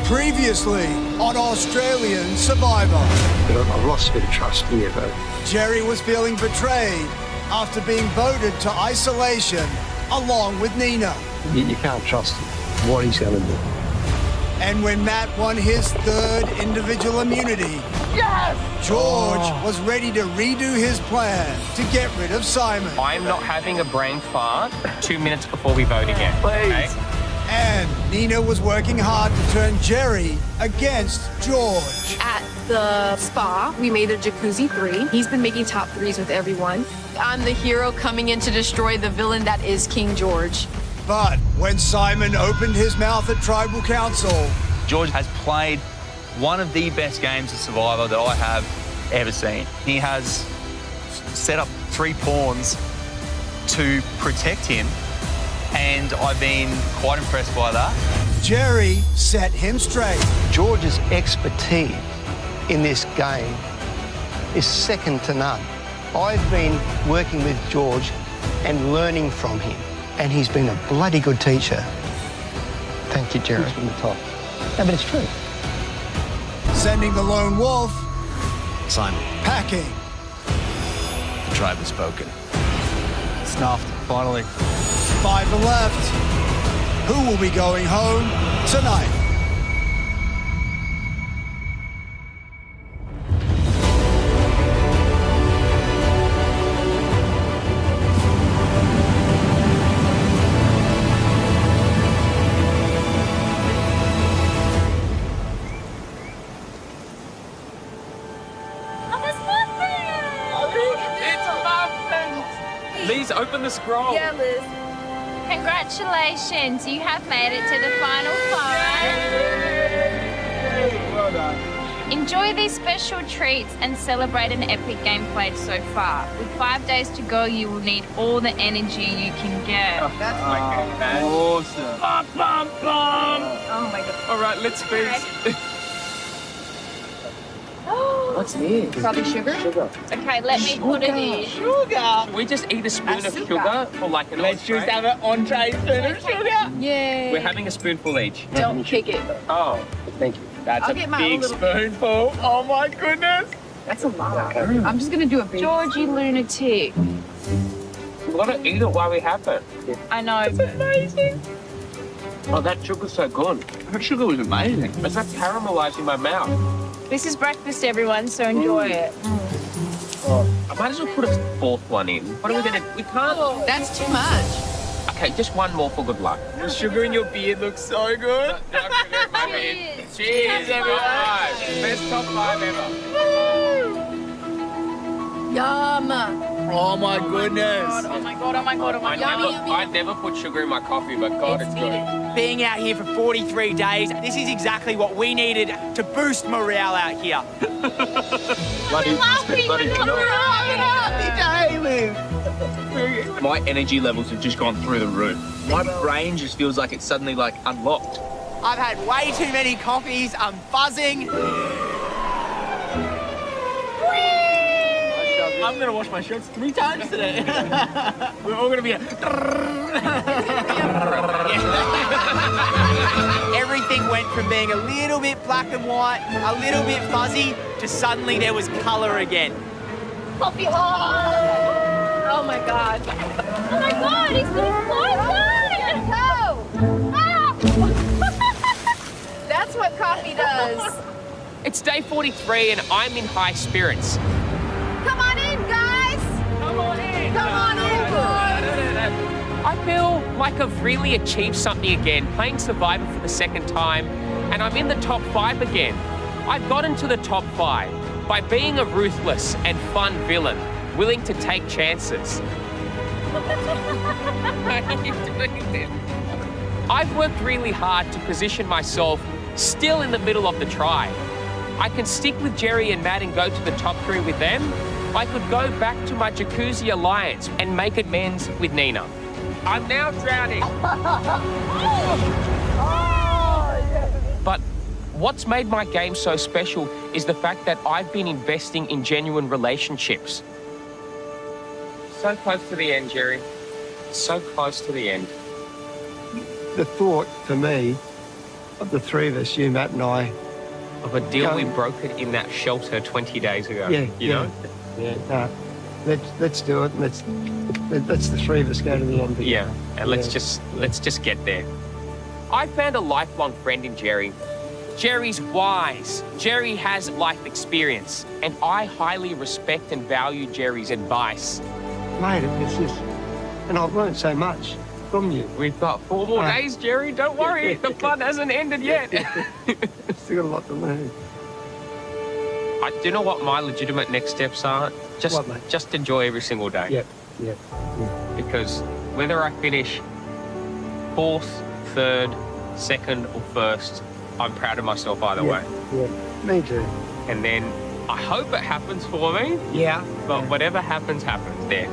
Previously on Australian Survivor. But I've lost a bit of trust in you, though. Jerry was feeling betrayed after being voted to isolation along with Nina. You can't trust what he's going to do. And when Matt won his third individual immunity, yes! George was ready to redo his plan to get rid of Simon. I'm not having a brain fart 2 minutes before we vote again. Please. Okay? And Nina was working hard to turn Jerry against George. At the spa, we made a jacuzzi 3. He's been making top 3s with everyone. I'm the hero coming in to destroy the villain that is King George. But when Simon opened his mouth at Tribal Council, George has played one of the best games of Survivor that I have ever seen. He has set up 3 pawns to protect him, and I've been quite impressed by that. Jerry set him straight. George's expertise in this game is second to none. I've been working with George and learning from him, and he's been a bloody good teacher. Thank you, Jerry. From the top. No, but it's true. Sending the lone wolf Simon, packing. the tribe has spoken. Snuffed, finally. 5 are left. Who will be going home tonight? Liz, open the scroll. Yeah, Liz. Congratulations, you have made it to the final 5. Well done. Enjoy these special treats and celebrate an epic game played so far. With 5 days to go, you will need all the energy you can get. That's my good, man. Awesome. Bum, bum, bum. Oh my god. All right, let's feast. What's this? Probably sugar? Okay, let me put it in. Sugar. Should we just eat a spoon of Sugar. sugar for like an Let's just have an entree spoon of sugar. Yay. We're having a spoonful each. Don't kick it. Oh, thank you. That's I'll a get my big little- spoonful. Oh my goodness. That's a lot. I'm just gonna do a big. Georgie lunatic. We've got to eat it while we have it. I know. It's amazing. Oh, that sugar's so good. That sugar was amazing. It's like caramelizing my mouth. This is breakfast, everyone, so enjoy it. I might as well put a 4th one in. What are we going to... We can't... That's too much. Okay, just one more for good luck. The sugar in your beard looks so good. No sugar in my beard. Cheers, everyone. Best top 5 ever. Yum. Oh my goodness. Oh my god, oh my god, oh my god. Yummy, yummy. I never put sugar in my coffee, but God, it's good. Being out here for 43 days, this is exactly what we needed to boost morale out here. My energy levels have just gone through the roof. My brain just feels like it's suddenly like unlocked. I've had way too many coffees, I'm buzzing. I'm gonna wash my shirts 3 times today. We're all gonna be Everything went from being a little bit black and white, a little bit fuzzy, to suddenly there was color again. Coffee hot. Oh my god. Oh my god, he's going That's what coffee does. It's day 43 and I'm in high spirits. Come on in, guys. Come on in. Come on in, boys. I feel like I've really achieved something again, playing Survivor for the 2nd time, and I'm in the top 5 again. I've got into the top 5 by being a ruthless and fun villain, willing to take chances. Why are you doing this? I've worked really hard to position myself still in the middle of the tribe. I can stick with Jerry and Matt and go to the top 3 with them. I could go back to my jacuzzi alliance and make amends with Nina. I'm now drowning. But what's made my game so special is the fact that I've been investing in genuine relationships. So close to the end, Jerry. So close to the end. The thought for me of the three of us, you, Matt, and I. Of a deal we brokered in that shelter 20 days ago. Yeah, you know? Yeah. No, let's do it. Let's the three of us go to the end. Yeah, and let's just get there. I found a lifelong friend in Jerry. Jerry's wise. Jerry has life experience, and I highly respect and value Jerry's advice. Mate, it's just, and I've learned so much from you. We've got 4 more days, Jerry. Don't worry, the fun hasn't ended yet. Still got a lot to learn. Do you know what my legitimate next steps are? Just enjoy every single day. Yep. Because whether I finish 4th, 3rd, 2nd, or 1st, I'm proud of myself either way. Yeah, me too. And then I hope it happens for me. Yeah. But whatever happens, happens there.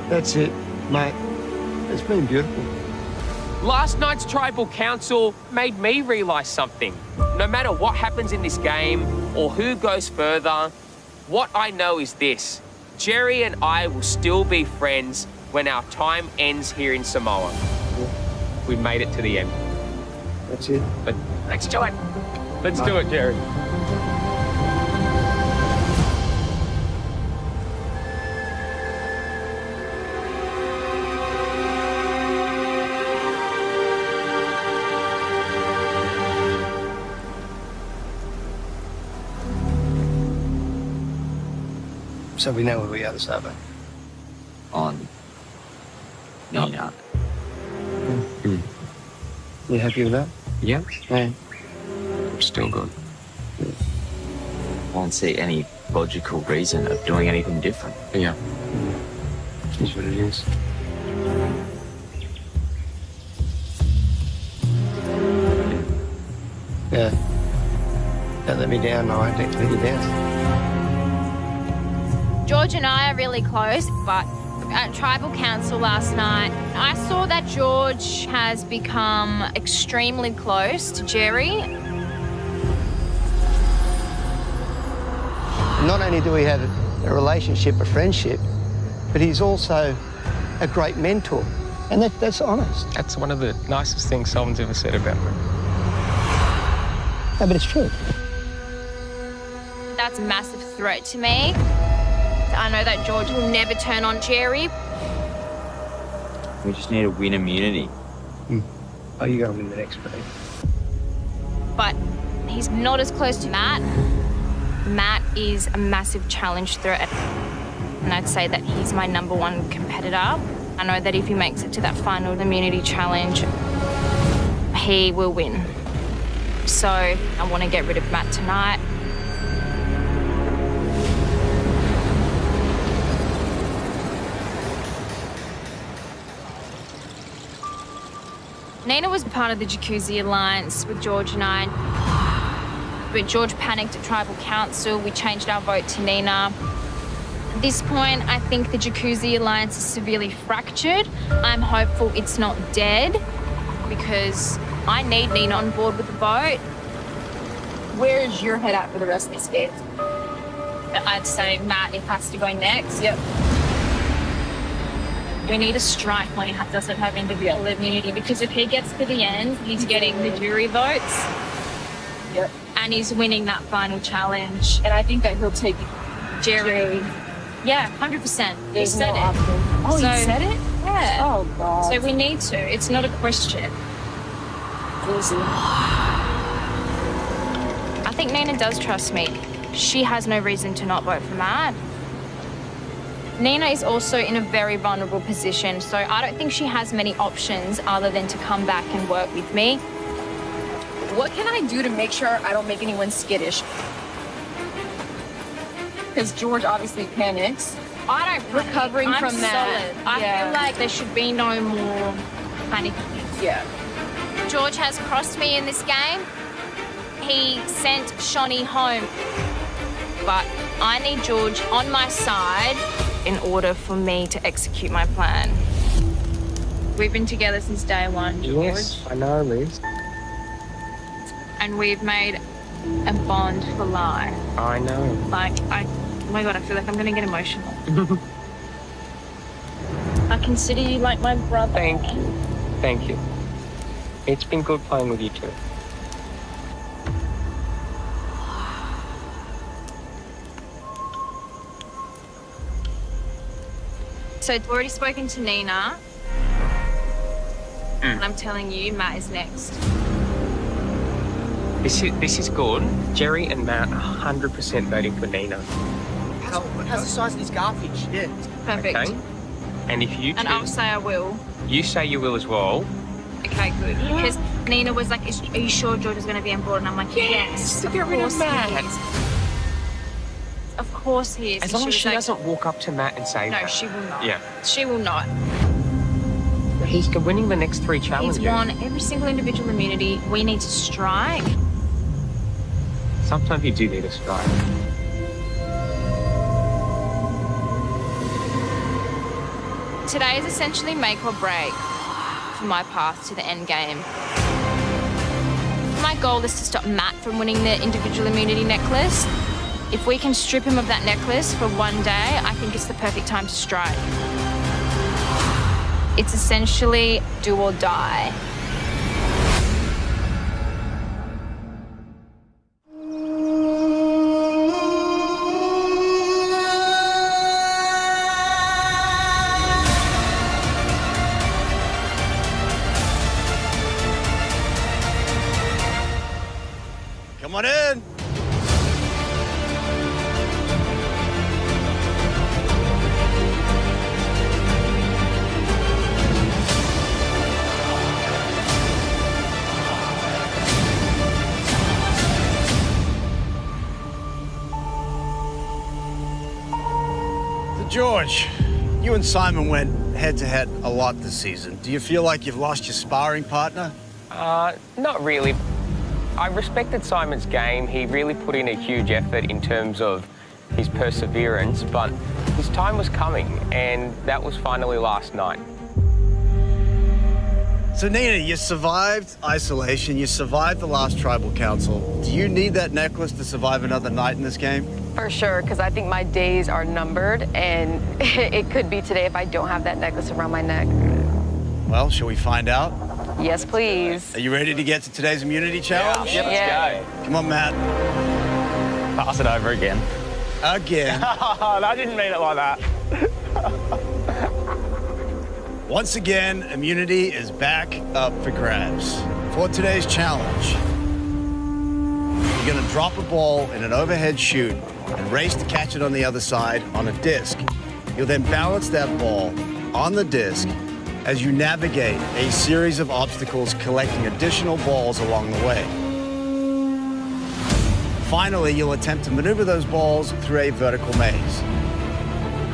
That's it, mate. It's been beautiful. Last night's tribal council made me realise something. No matter what happens in this game or who goes further, what I know is this. Jerry and I will still be friends when our time ends here in Samoa. We made it to the end. That's it. But let's do it. Let's do it, Jerry. So we know where we are this Saturday. On Nina. You happy with that? Yeah. Yeah. Still good. I don't see any logical reason of doing anything different. Yeah. Is what it is. Yeah. Don't let me down, no, I don't let you down. George and I are really close, but at Tribal Council last night, I saw that George has become extremely close to Jerry. Not only do we have a relationship, a friendship, but he's also a great mentor. And that's honest. That's one of the nicest things someone's ever said about me. No, but it's true. That's a massive threat to me. I know that George will never turn on Jerry. We just need to win immunity. Oh, you're going to win the next fight. But he's not as close to Matt. Matt is a massive challenge threat. And I'd say that he's my #1 competitor. I know that if he makes it to that final immunity challenge, he will win. So I want to get rid of Matt tonight. Nina was part of the Jacuzzi Alliance with George and I. But George panicked at Tribal Council. We changed our vote to Nina. At this point, I think the Jacuzzi Alliance is severely fractured. I'm hopeful it's not dead because I need Nina on board with the vote. Where is your head at for the rest of this game? I'd say Matt, it has to go next. Yep. We need a strike when he doesn't have individual immunity because if he gets to the end, he's getting the jury votes. Yep. And he's winning that final challenge. And I think that he'll take Jerry. Yeah, 100%. He said it. Oh, he said it? Yeah. Oh, God. So we need to. It's not a question. Easy. I think Nina does trust me. She has no reason to not vote for Matt. Nina is also in a very vulnerable position, so I don't think she has many options other than to come back and work with me. What can I do to make sure I don't make anyone skittish? Because George obviously panics. I don't recovering I'm from that. Solid. I feel like there should be no more panicking. Yeah. George has crossed me in this game. He sent Shani home. But I need George on my side in order for me to execute my plan. We've been together since day one, George. Yes, I know, Liz. And we've made a bond for life. I know. Oh my God, I feel like I'm gonna get emotional. I consider you like my brother. Thank you. Thank you. It's been good playing with you too. So I've already spoken to Nina. And I'm telling you, Matt is next. This is good. Jerry and Matt are 100% voting for Nina. How's the size of this garbage? Yeah. Perfect. Okay. And if you choose, And I'll say I will. you say you will as well. Okay, good. Because Nina was like, are you sure George is going to be on board? And I'm like, yes, to get rid of Matt. he is. Of course he is. As And long as was she like, doesn't walk up to Matt and say No, that. she will not. Yeah. She will not. He's winning the next 3 He's challenges. won every single individual immunity. We need to strike. Sometimes you do need a strike. Today is essentially make or break for my path to the end game. My goal is to stop Matt from winning the individual immunity necklace. If we can strip him of that necklace for one day, I think it's the perfect time to strike. It's essentially do or die. Come on in. So George, you and Simon went head-to-head a lot this season. Do you feel like you've lost your sparring partner? Not really. I respected Simon's game. He really put in a huge effort in terms of his perseverance, but his time was coming, and that was finally last night. So Nina, you survived isolation, you survived the last tribal council. Do you need that necklace to survive another night in this game? For sure, because I think my days are numbered, and it could be today if I don't have that necklace around my neck. Well, shall we find out? Yes, please. Are you ready to get to today's immunity challenge? Yeah, let's go. Come on, Matt. Pass it over again. Again. I didn't mean it like that. Once again, immunity is back up for grabs. For today's challenge, you're gonna drop a ball in an overhead chute and race to catch it on the other side on a disc. You'll then balance that ball on the disc as you navigate a series of obstacles, collecting additional balls along the way. Finally, you'll attempt to maneuver those balls through a vertical maze.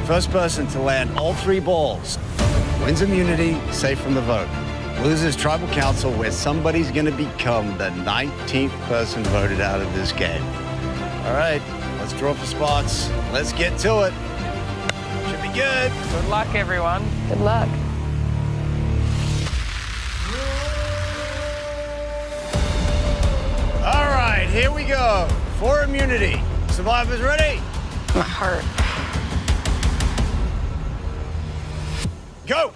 First person to land all 3 balls wins immunity, safe from the vote. Loses tribal council, where somebody's gonna become the 19th person voted out of this game. All right, let's draw for spots. Let's get to it. Should be good. Good luck, everyone. Good luck. All right, here we go. For immunity. Survivors ready? My heart. Go!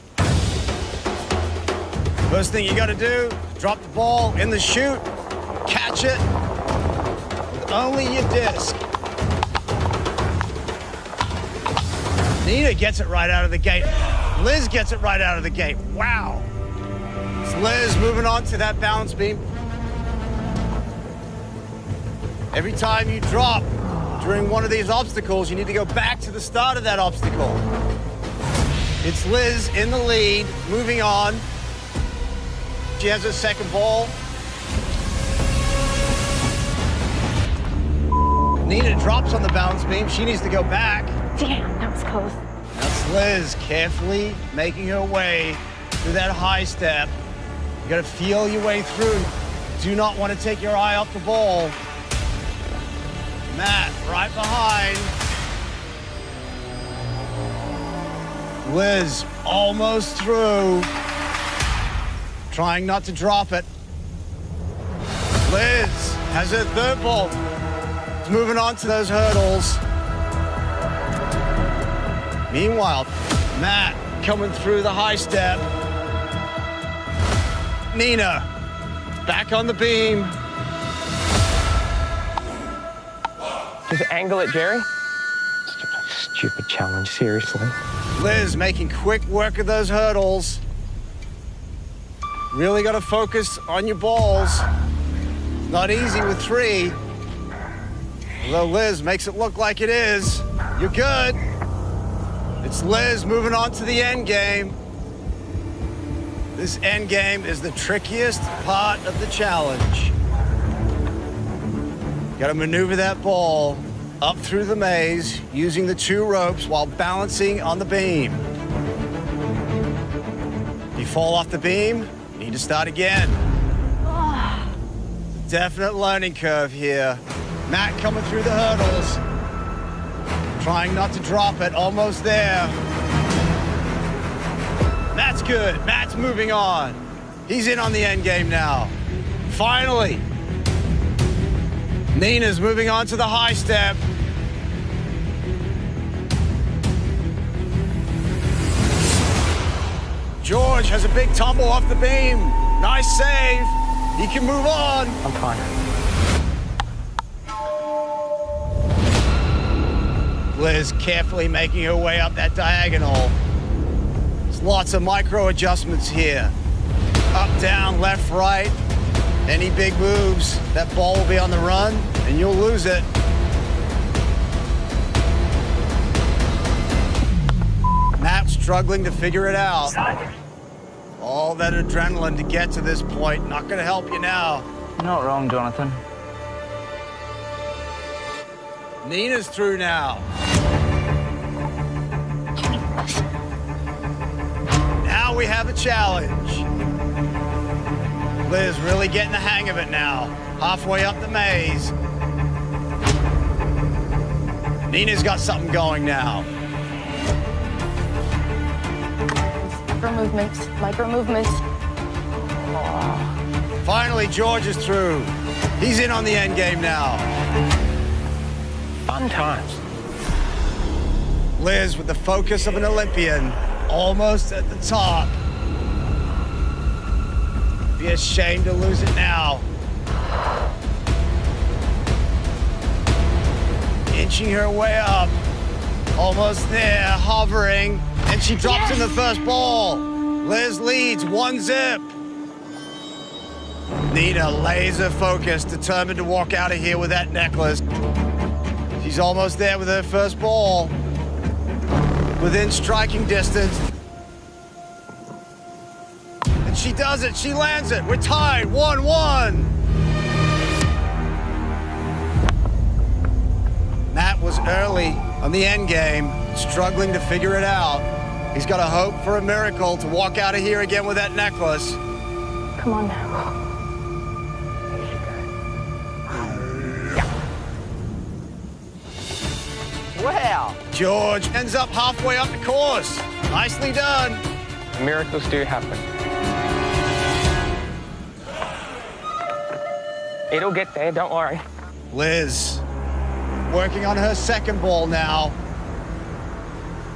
First thing you gotta do, drop the ball in the chute, catch it with only your disc. Nina gets it right out of the gate. Liz gets it right out of the gate. Wow. It's Liz moving on to that balance beam. Every time you drop during one of these obstacles, you need to go back to the start of that obstacle. It's Liz in the lead, moving on. She has her second ball. Nina drops on the balance beam. She needs to go back. Damn, that was close. That's Liz carefully making her way through that high step. You gotta feel your way through. Do not want to take your eye off the ball. Matt, right behind. Liz, almost through. Trying not to drop it. Liz has her third ball. It's moving on to those hurdles. Meanwhile, Matt coming through the high step. Nina, back on the beam. Just angle it, Jerry. Stupid challenge, seriously. Liz making quick work of those hurdles. Really got to focus on your balls. Not easy with 3. Although Liz makes it look like it is. You're good. It's Liz moving on to the end game. This end game is the trickiest part of the challenge. Got to maneuver that ball up through the maze using the 2 ropes while balancing on the beam. If you fall off the beam, you need to start again. Definite learning curve here. Matt coming through the hurdles. Trying not to drop it, almost there. Matt's good, Matt's moving on. He's in on the end game now. Finally. Nina's moving on to the high step. George has a big tumble off the beam. Nice save. He can move on. I'm fine. Liz carefully making her way up that diagonal. There's lots of micro adjustments here. Up, down, left, right. Any big moves, that ball will be on the run, and you'll lose it. Matt struggling to figure it out. All that adrenaline to get to this point, not gonna help you now. You're not wrong, Jonathan. Nina's through now. Now we have a challenge. Liz really getting the hang of it now. Halfway up the maze. Nina's got something going now. Micro movements. Finally, George is through. He's in on the end game now. Fun times. Liz with the focus of an Olympian, almost at the top. Be a shame to lose it now. Inching her way up. Almost there, hovering. And she drops in the first ball. Liz leads 1-0. Nina laser focused, determined to walk out of here with that necklace. She's almost there with her first ball. Within striking distance. And she does it, she lands it. We're tied, 1-1. Matt was early on the end game, struggling to figure it out. He's got to hope for a miracle to walk out of here again with that necklace. Come on now. Wow. George ends up halfway up the course. Nicely done. Miracles do happen. It'll get there, don't worry. Liz working on her second ball now.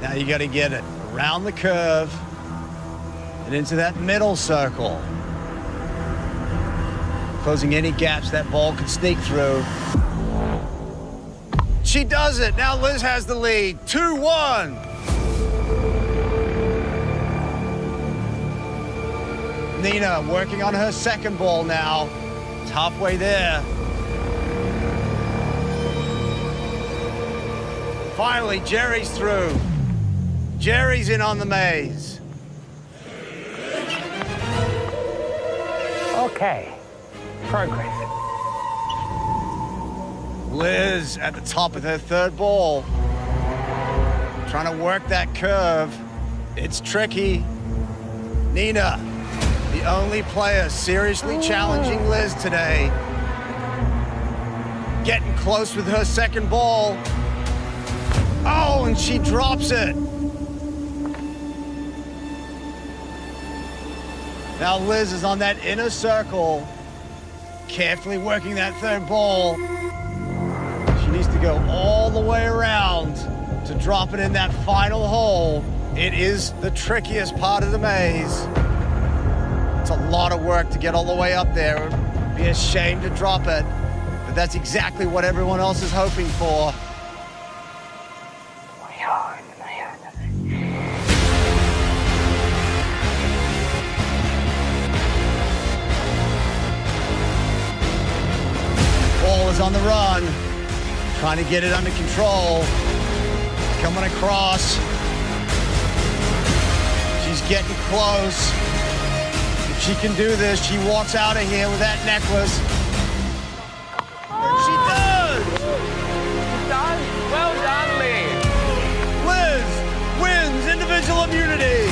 Now you got to get it around the curve and into that middle circle. Closing any gaps that ball could sneak through. She does it. Now Liz has the lead. 2-1. Nina working on her second ball now. It's halfway there. Finally, Jerry's through. Jerry's in on the maze. Okay. Progress. Liz at the top of her third ball. Trying to work that curve. It's tricky. Nina, the only player seriously challenging Liz today. Getting close with her second ball. Oh, and she drops it. Now Liz is on that inner circle, carefully working that third ball. She needs to go all the way around to drop it in that final hole. It is the trickiest part of the maze. It's a lot of work to get all the way up there. It'd be a shame to drop it, but that's exactly what everyone else is hoping for. on the run, trying to get it under control. Coming across. She's getting close. If she can do this, she walks out of here with that necklace. She does! Well done, Liz. Liz wins individual immunity.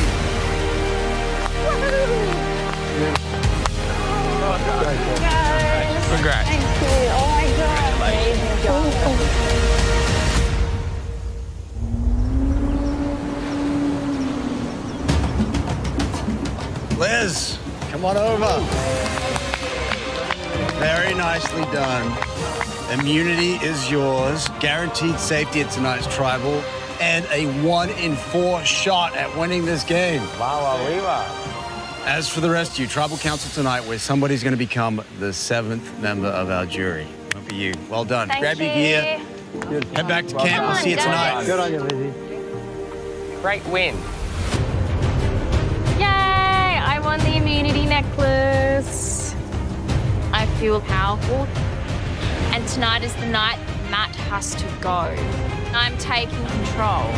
Congrats. Thank you. Oh my God. Amazing job. Liz, come on over. Very nicely done. Immunity is yours. Guaranteed safety at tonight's tribal. And a 1 in 4 shot at winning this game. As for the rest of you, tribal council tonight, where somebody's going to become the 7th member of our jury. Won't be you. Well done. Grab your gear. Head back to camp. We'll see you tonight. Good on you, Lizzie. Great win. Yay! I won the immunity necklace. I feel powerful. And tonight is the night Matt has to go. I'm taking control.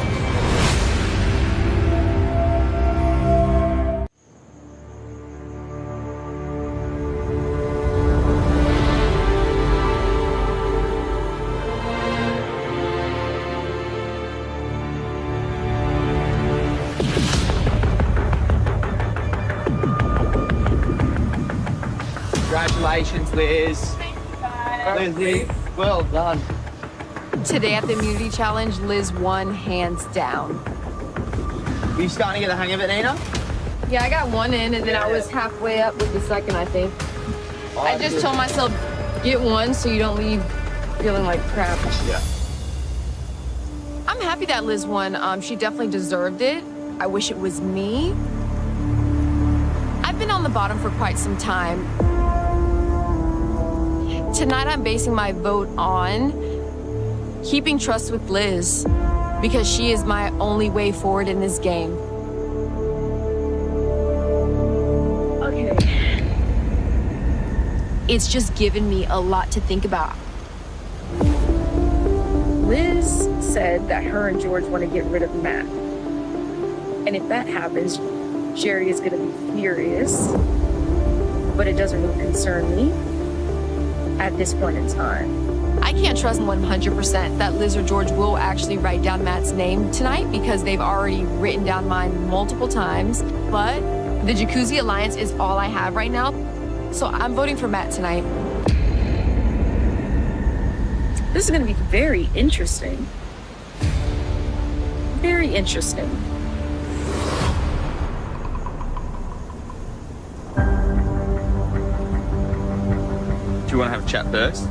Congratulations, Liz. Lizzie, well done. Today at the immunity challenge, Liz won hands down. Are you starting to get the hang of it, Nina? Yeah, I got one in, and then I was halfway up with the second, I think. I just told myself, get one so you don't leave feeling like crap. Yeah. I'm happy that Liz won. She definitely deserved it. I wish it was me. I've been on the bottom for quite some time. Tonight, I'm basing my vote on keeping trust with Liz because she is my only way forward in this game. Okay. It's just given me a lot to think about. Liz said that her and George want to get rid of Matt. And if that happens, Jerry is going to be furious. But it doesn't really concern me at this point in time. I can't trust 100% that Liz or George will actually write down Matt's name tonight because they've already written down mine multiple times. But the Jacuzzi Alliance is all I have right now. So I'm voting for Matt tonight. This is going to be very interesting. Very interesting. Do you want to have a chat first?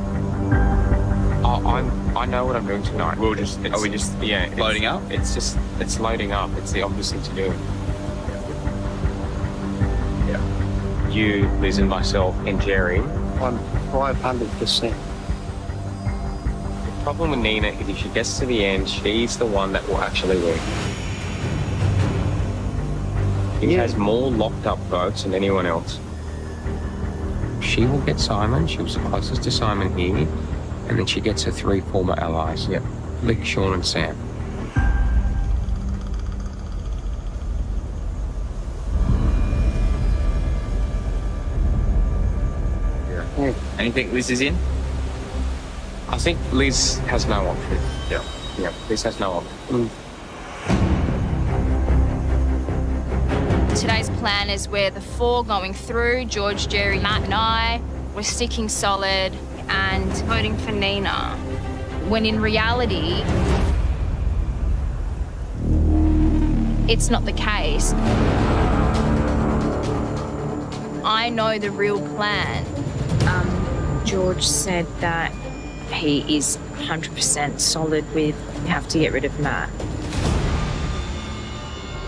I know what I'm doing tonight. We'll just, are we just loading up? It's loading up. It's the obvious thing to do. Yeah. You, Liz, and myself, and Jerry. I'm 500%. The problem with Nina is if she gets to the end, she's the one that will actually win. She has more locked up votes than anyone else. She will get Simon. She was the closest to Simon here. And then she gets her 3 former allies. Yep. Lick, Sean, and Sam. Yeah. And you think Liz is in? I think Liz has no option. Yeah. Yeah, Liz has no option. Today's plan is we're the 4 going through, George, Jerry, Matt, and I. We're sticking solid and voting for Nina. When in reality, it's not the case. I know the real plan. George said that he is 100% solid with you have to get rid of Matt.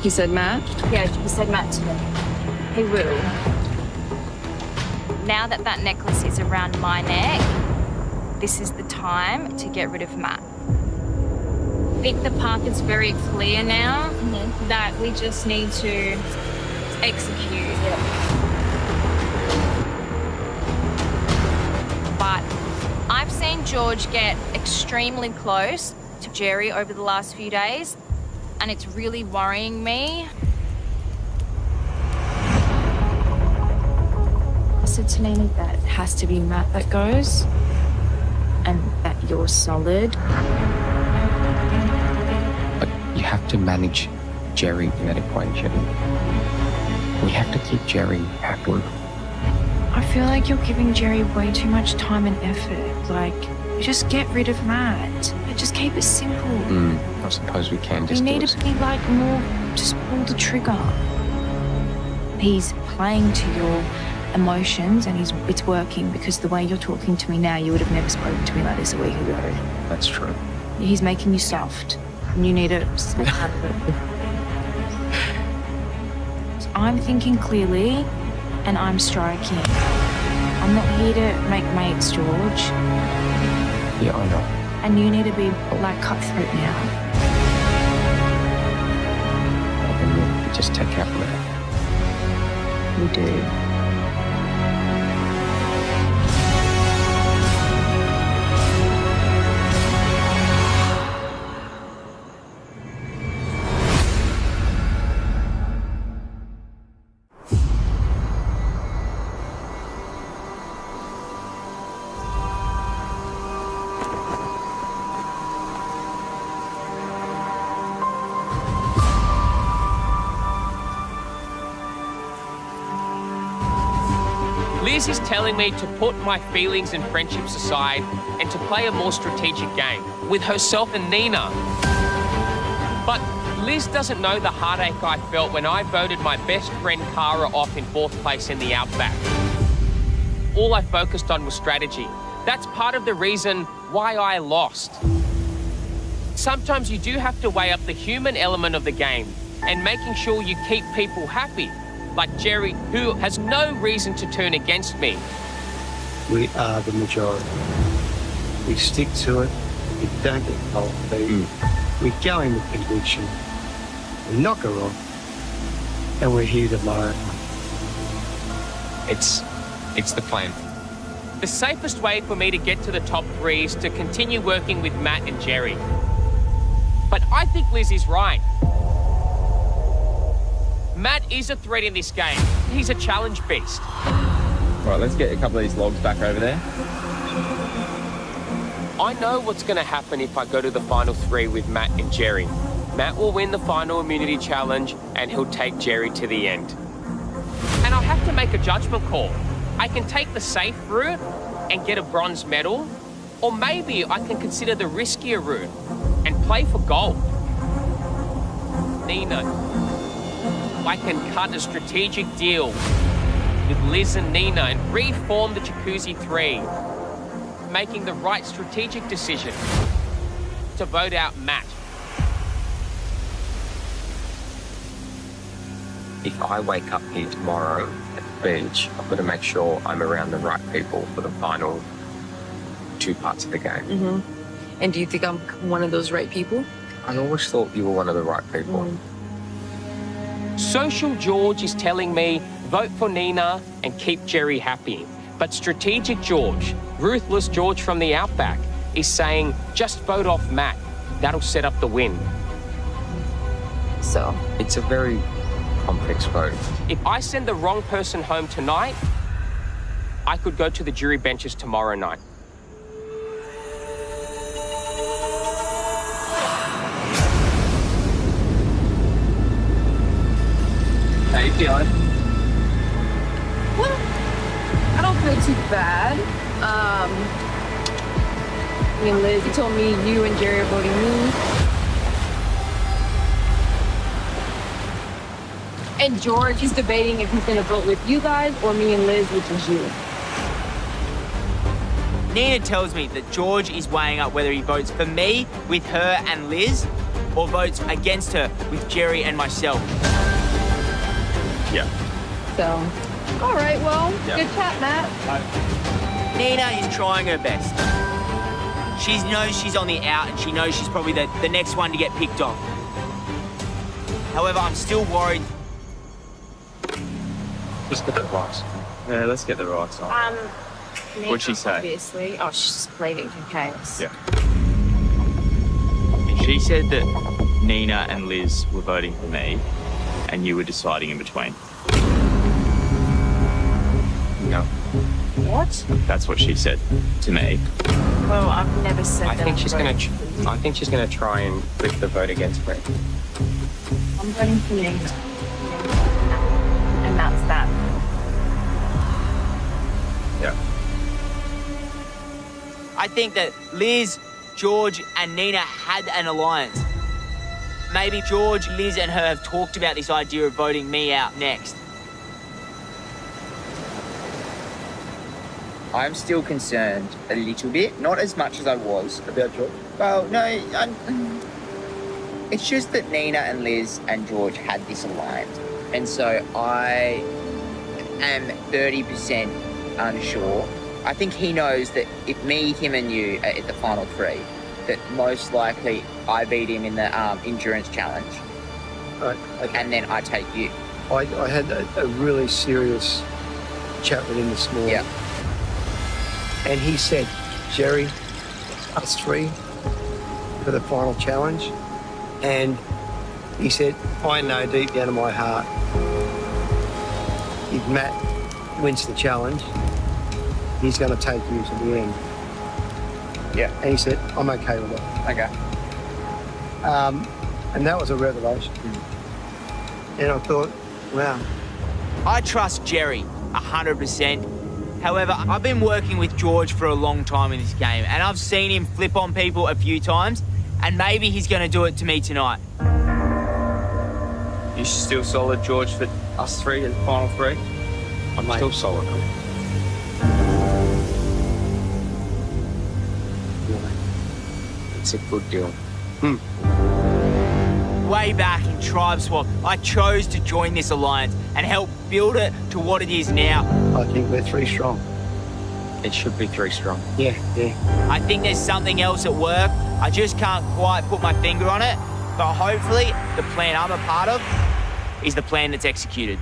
He said Matt? Yeah, he said Matt to me. He will. Now that that necklace is around my neck, this is the time to get rid of Matt. I think the path is very clear now that we just need to execute. But I've seen George get extremely close to Jerry over the last few days, and it's really worrying me. I said to Nina that it has to be Matt that goes, and that you're solid. But you have to manage Jerry in that equation. We have to keep Jerry happy. I feel like you're giving Jerry way too much time and effort. Like, just get rid of Matt. Just keep it simple. I suppose we can just You need to be like more, just pull the trigger. He's playing to your emotions and it's working, because the way you're talking to me now, you would have never spoken to me like this a week ago. That's true. He's making you soft and you need to snap out of it. I'm thinking clearly and I'm striking. I'm not here to make mates, George. Yeah, I know. And you need to be like cutthroat now. And we just take care of that. We do. Liz is telling me to put my feelings and friendships aside and to play a more strategic game with herself and Nina. But Liz doesn't know the heartache I felt when I voted my best friend Cara off in 4th place in the Outback. All I focused on was strategy. That's part of the reason why I lost. Sometimes you do have to weigh up the human element of the game and making sure you keep people happy. Like Jerry, who has no reason to turn against me. We are the majority. We stick to it. We don't get cold feet. We go in with conviction. We knock her off. And we're here tomorrow. It's the plan. The safest way for me to get to the top 3 is to continue working with Matt and Jerry. But I think Liz is right. Matt is a threat in this game. He's a challenge beast. Right, let's get a couple of these logs back over there. I know what's going to happen if I go to the final 3 with Matt and Jerry. Matt will win the final immunity challenge and he'll take Jerry to the end. And I'll have to make a judgment call. I can take the safe route and get a bronze medal, or maybe I can consider the riskier route and play for gold. Nina, I can cut a strategic deal with Liz and Nina and reform the Jacuzzi 3, making the right strategic decision to vote out Matt. If I wake up here tomorrow at the beach, I'm going to make sure I'm around the right people for the final 2 parts of the game. And do you think I'm one of those right people? I always thought you were one of the right people. Social George is telling me vote for Nina and keep Jerry happy. But strategic George, ruthless George from the Outback, is saying just vote off Matt. That'll set up the win. So? It's a very complex vote. If I send the wrong person home tonight, I could go to the jury benches tomorrow night. How you feeling? Well, I don't feel too bad. Me and Liz, you told me you and Jerry are voting me. And George is debating if he's gonna vote with you guys or me and Liz, which is you. Nina tells me that George is weighing up whether he votes for me with her and Liz or votes against her with Jerry and myself. Yeah. So, all right, well, Yeah. good chat, Matt. Nina is trying her best. She knows she's on the out and she knows she's probably the next one to get picked off. However, I'm still worried. Just get the rice. Yeah, let's get the rice on. What'd she say? Obviously. Oh, she's just pleading for chaos. Yeah. She said that Nina and Liz were voting for me and you were deciding in between. No. What? That's what she said to me. Well, I've never said I that. think she's going to. I think she's going to try and flip the vote against me. I'm voting for Nina. And that's that. Yeah. I think that Liz, George, and Nina had an alliance. Maybe George, Liz, and her have talked about this idea of voting me out next. I'm still concerned a little bit, not as much as I was. About George? Well, no, it's just that Nina and Liz and George had this alliance. And so I am 30% unsure. I think he knows that if me, him and you are at the final three, that most likely I beat him in the endurance challenge. Right, okay. And then I take you. I had a really serious chat with him this morning. Yeah. And he said, Jerry, us three for the final challenge. And he said, I know deep down in my heart, if Matt wins the challenge, he's going to take you to the end. Yeah. And he said, I'm okay with it. Okay. And that was a revelation. And I thought, wow. I trust Jerry 100%. However, I've been working with George for a long time in this game, and I've seen him flip on people a few times, and maybe he's going to do it to me tonight. You still solid, George, for us three in the final three? I'm still solid. It's a good deal. Way back in Tribe Swap, I chose to join this alliance and help build it to what it is now. I think we're three strong. It should be three strong. Yeah. I think there's something else at work. I just can't quite put my finger on it, but hopefully the plan I'm a part of is the plan that's executed.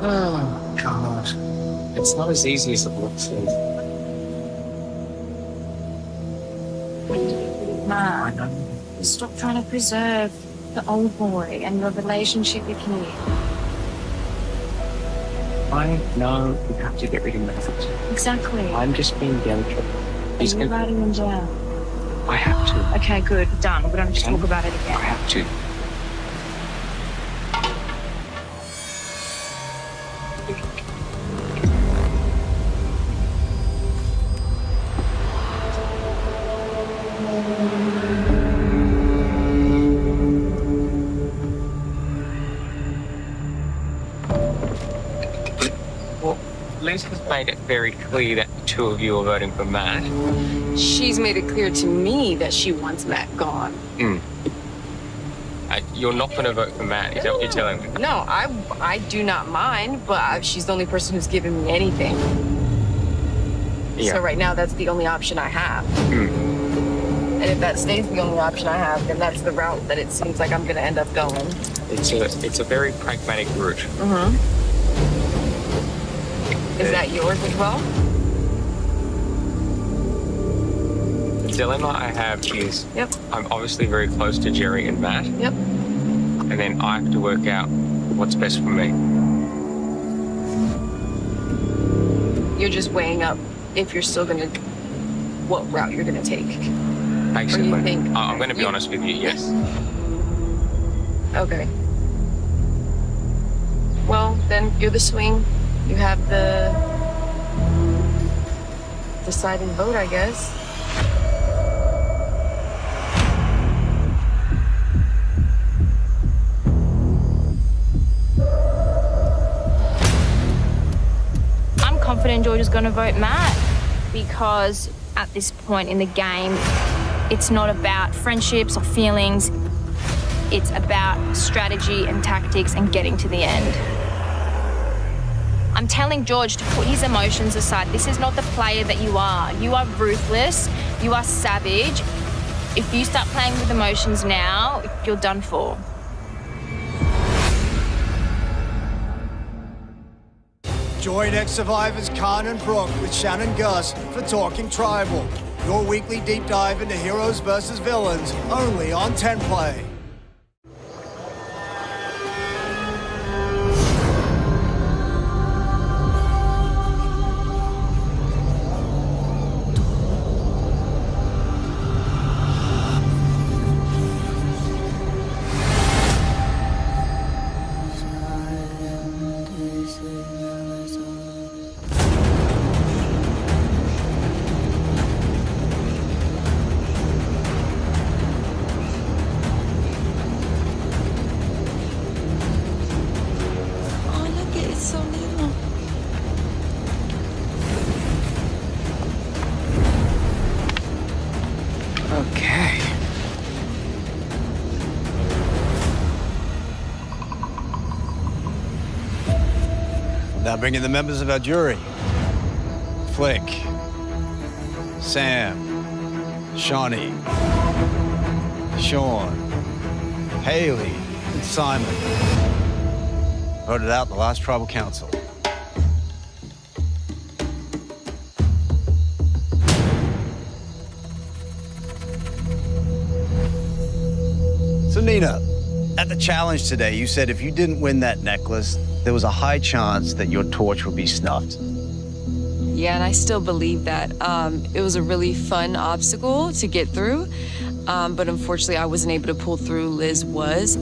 Oh, God. It's not as easy as it looks. Matt, stop trying to preserve the old boy and the relationship with me. I know you have to get rid of that. Exactly. I'm just being delicate. Are you writing them down? I have to. Okay, good. Done. We don't just talk about it again. I have to. Liz has made it very clear that the two of you are voting for Matt. She's made it clear to me that she wants Matt gone. You're not going to vote for Matt, is that what you're telling me? No, I do not mind, but she's the only person who's given me anything. Yeah. So right now, that's the only option I have. And if that stays the only option I have, then that's the route that it seems like I'm going to end up going. It's a very pragmatic route. Is that yours as well? The dilemma I have is I'm obviously very close to Jerry and Matt. Yep. And then I have to work out what's best for me. You're just weighing up if you're still going to, what route you're going to take. Basically. Or you think, I'm going to be honest with you, yes. Okay. Well, then you're the swing. You have the deciding vote, I guess. I'm confident George is going to vote Matt because at this point in the game, it's not about friendships or feelings. It's about strategy and tactics and getting to the end. I'm telling George to put his emotions aside. This is not the player that you are. You are ruthless. You are savage. If you start playing with emotions now, you're done for. Join ex-survivors Khan and Brooke with Shannon Gus for Talking Tribal, your weekly deep dive into heroes versus villains, only on 10 Play. Okay. Now bring in the members of our jury. Flick, Sam, Shawnee, Sean, Haley, and Simon. Voted out in the last tribal council. So Nina, at the challenge today, you said if you didn't win that necklace, there was a high chance that your torch would be snuffed. Yeah, and I still believe that. It was a really fun obstacle to get through, but unfortunately I wasn't able to pull through. Liz was.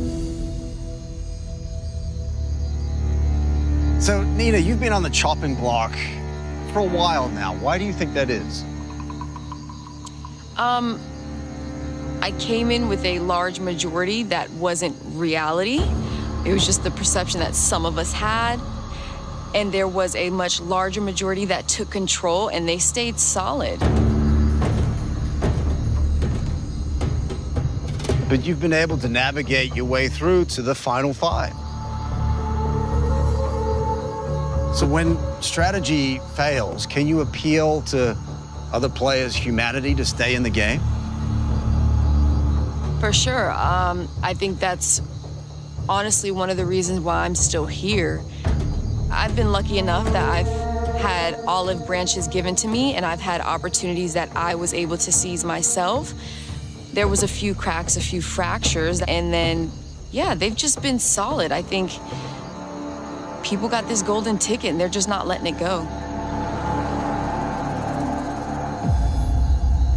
So Nina, you've been on the chopping block for a while now. Why do you think that is? I came in with a large majority that wasn't reality. It was just the perception that some of us had. And there was a much larger majority that took control, and they stayed solid. But you've been able to navigate your way through to the final five. So when strategy fails, can you appeal to other players' humanity to stay in the game? For sure. I think that's honestly one of the reasons why I'm still here. I've been lucky enough that I've had olive branches given to me, and I've had opportunities that I was able to seize myself. There was a few cracks, a few fractures, and then, yeah, they've just been solid. I think people got this golden ticket, and they're just not letting it go.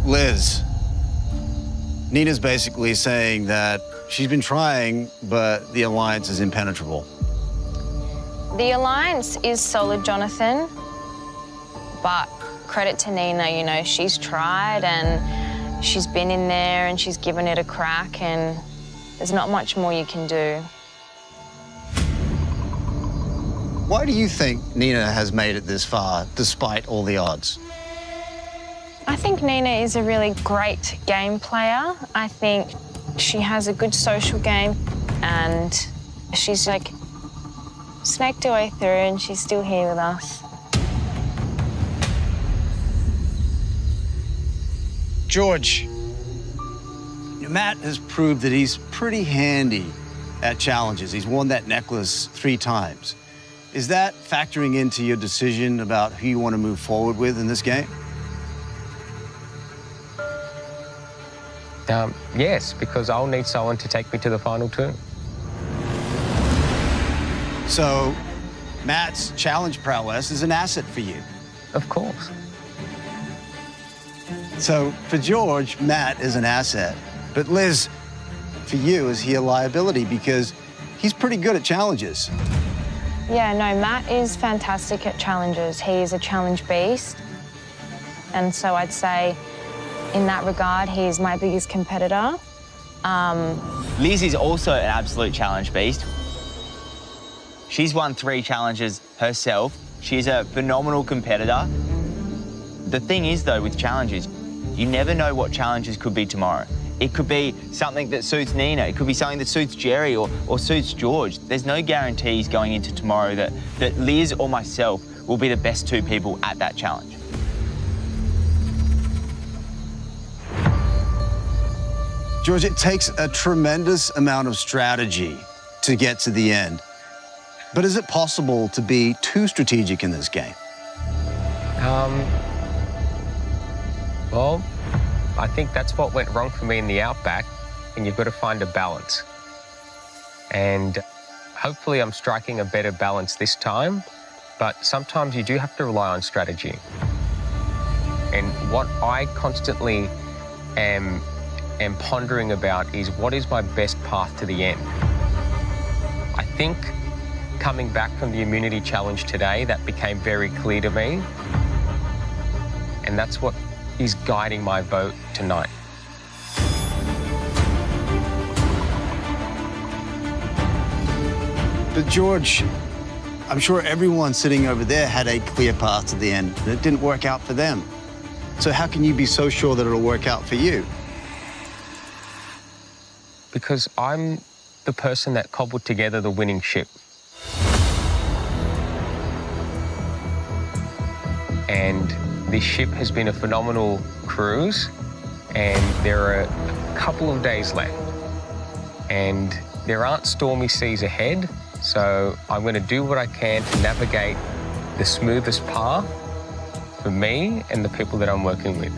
Liz, Nina's basically saying that she's been trying, but the alliance is impenetrable. The alliance is solid, Jonathan, but credit to Nina, you know, she's tried and she's been in there and she's given it a crack, and there's not much more you can do. Why do you think Nina has made it this far, despite all the odds? I think Nina is a really great game player. I think she has a good social game, and she's like snaked her way through, and she's still here with us. George, Matt has proved that he's pretty handy at challenges. He's won that necklace 3 times. Is that factoring into your decision about who you want to move forward with in this game? Yes, because I'll need someone to take me to the final 2. So, Matt's challenge prowess is an asset for you? Of course. So, for George, Matt is an asset. But Liz, for you, is he a liability? Because he's pretty good at challenges. Yeah, no, Matt is fantastic at challenges. He is a challenge beast. And so I'd say, in that regard, he's my biggest competitor. Liz is also an absolute challenge beast. She's won 3 challenges herself. She's a phenomenal competitor. The thing is, though, with challenges, you never know what challenges could be tomorrow. It could be something that suits Nina. It could be something that suits Jerry or suits George. There's no guarantees going into tomorrow that Liz or myself will be the best 2 people at that challenge. George, it takes a tremendous amount of strategy to get to the end. But is it possible to be too strategic in this game? Well, I think that's what went wrong for me in the Outback, and you've got to find a balance. And hopefully I'm striking a better balance this time, but sometimes you do have to rely on strategy. And what I constantly am pondering about is what is my best path to the end. I think coming back from the immunity challenge today, that became very clear to me. And that's what is guiding my vote tonight. But George, I'm sure everyone sitting over there had a clear path to the end, but it didn't work out for them. So how can you be so sure that it'll work out for you? Because I'm the person that cobbled together the winning ship. And this ship has been a phenomenal cruise, and there are a couple of days left. And there aren't stormy seas ahead, so I'm going to do what I can to navigate the smoothest path for me and the people that I'm working with.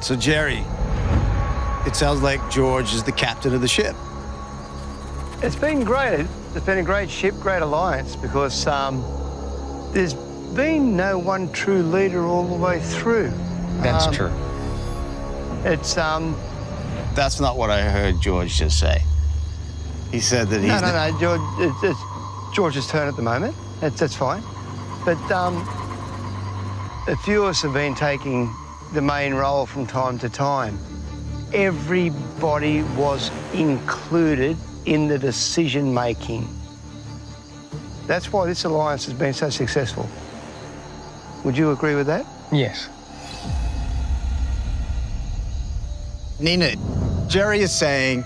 So Jerry, it sounds like George is the captain of the ship. It's been great. It's been a great ship, great alliance, because there's been no one true leader all the way through. That's true. It's That's not what I heard George just say. He said that he's no, George. It's George's turn at the moment. That's fine. But a few of us have been taking the main role from time to time. Everybody was included in the decision making. That's why this alliance has been so successful. Would you agree with that? Yes. Nina, Jerry is saying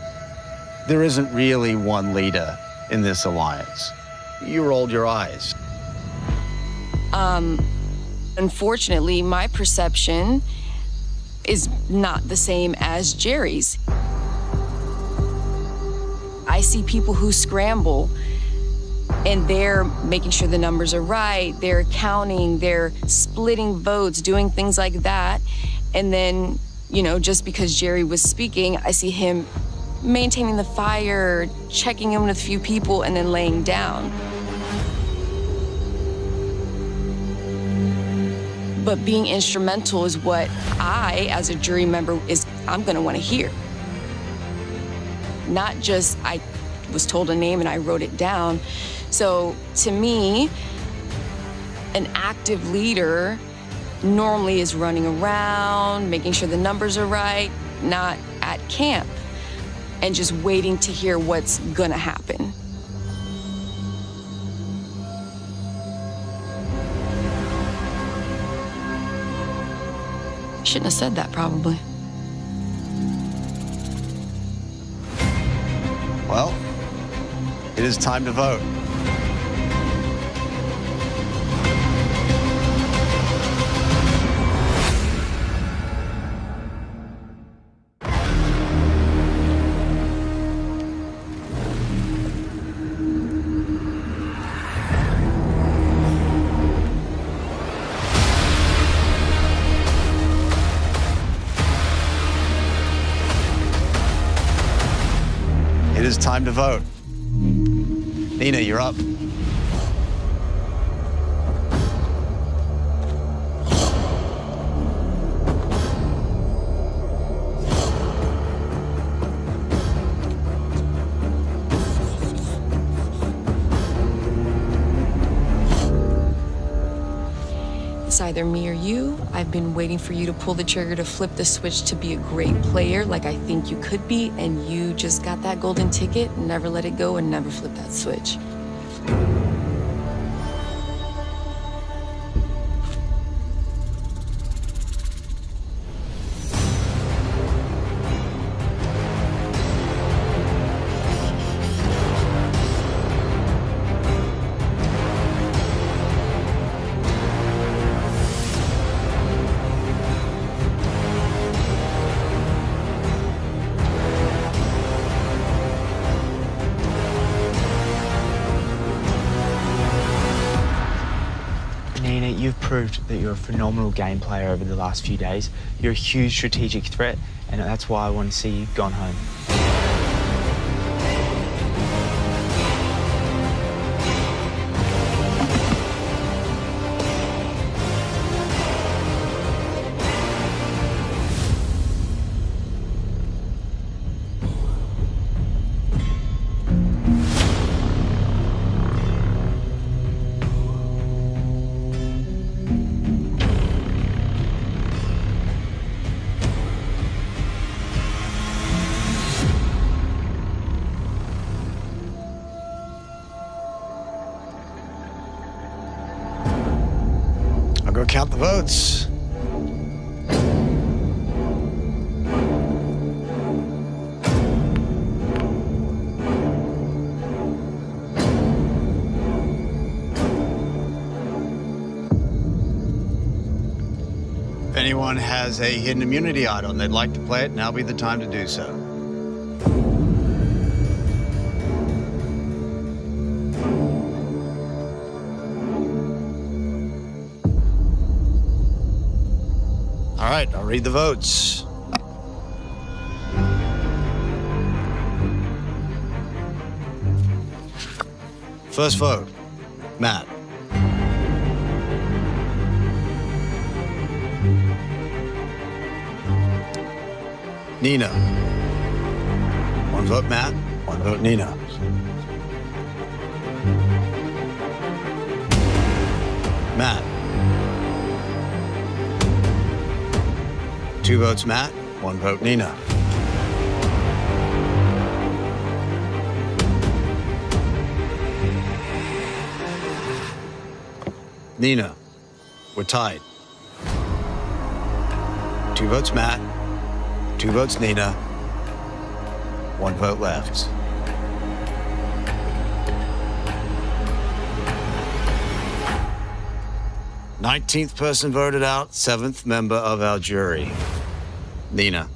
there isn't really one leader in this alliance. You rolled your eyes. Unfortunately, my perception is not the same as Jerry's. I see people who scramble, and they're making sure the numbers are right, they're counting, they're splitting votes, doing things like that. And then, you know, just because Jerry was speaking, I see him maintaining the fire, checking in with a few people, and then laying down. But being instrumental is what I, as a jury member, I'm gonna wanna hear. Not just I was told a name and I wrote it down. So to me, an active leader normally is running around, making sure the numbers are right, not at camp, and just waiting to hear what's gonna happen. Shouldn't have said that, probably. Well, it is time to vote. It is time to vote. Nina, you're up. It's either me or you. I've been waiting for you to pull the trigger to flip the switch to be a great player like I think you could be, and you just got that golden ticket, never let it go, and never flip that switch. proved that you're a phenomenal game player over the last few days. You're a huge strategic threat, and that's why I want to see you gone home. I'll go count the votes. If anyone has a hidden immunity item they'd like to play it, now be the time to do so. All right, I'll read the votes. First vote, Matt. Nina. One vote, Matt. One vote, Nina. Matt. 2 votes, Matt. 1 vote, Nina. Nina, we're tied. 2 votes, Matt. 2 votes, Nina. 1 vote left. Nineteenth person voted out, 7th member of our jury. Nina.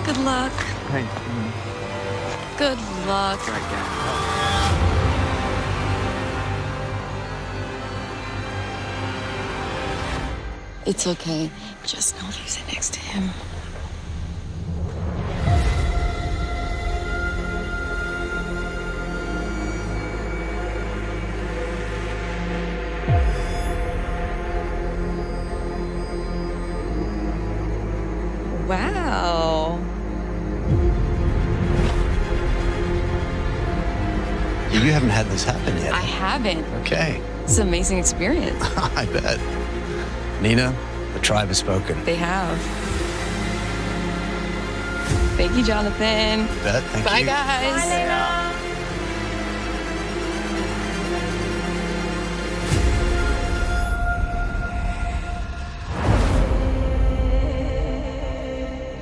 Good luck. Hey. Good luck. Great game. It's okay. Just know you sit next to him. Wow. You haven't had this happen yet. I haven't. Okay. It's an amazing experience. I bet. Nina, the tribe has spoken. They have. Thank you, Jonathan. You bet. Thank Bye, you. guys. Bye, Lena.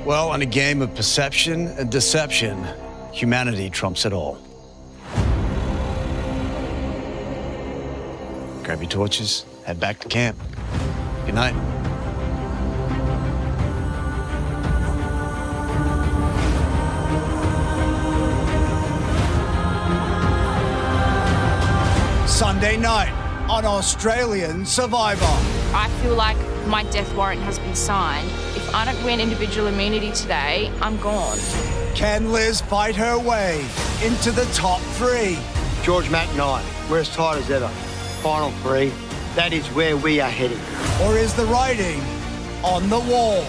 Well, in a game of perception and deception, humanity trumps it all. Grab your torches, head back to camp. Good night. Sunday night on Australian Survivor. I feel like my death warrant has been signed. If I don't win individual immunity today, I'm gone. Can Liz fight her way into the top 3? George, Matt and I, we're as tight as ever. Final 3, that is where we are heading. Or is the writing on the wall?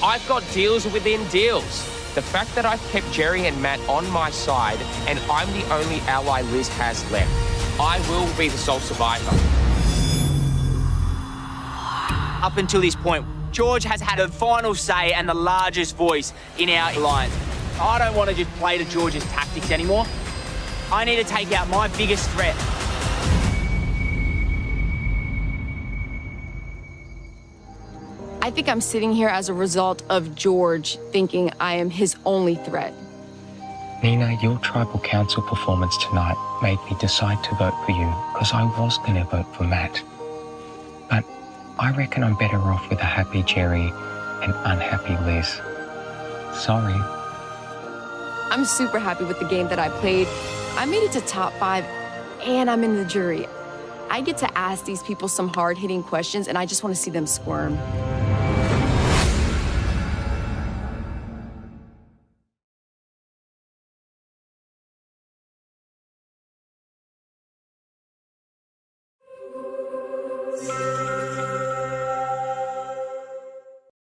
I've got deals within deals. The fact that I've kept Jerry and Matt on my side and I'm the only ally Liz has left, I will be the sole survivor. Up until this point, George has had a final say and the largest voice in our alliance. I don't want to just play to George's tactics anymore. I need to take out my biggest threat. I think I'm sitting here as a result of George thinking I am his only threat. Nina, your tribal council performance tonight made me decide to vote for you because I was going to vote for Matt. But I reckon I'm better off with a happy Jerry and unhappy Liz. Sorry. I'm super happy with the game that I played. I made it to top 5, and I'm in the jury. I get to ask these people some hard-hitting questions, and I just want to see them squirm.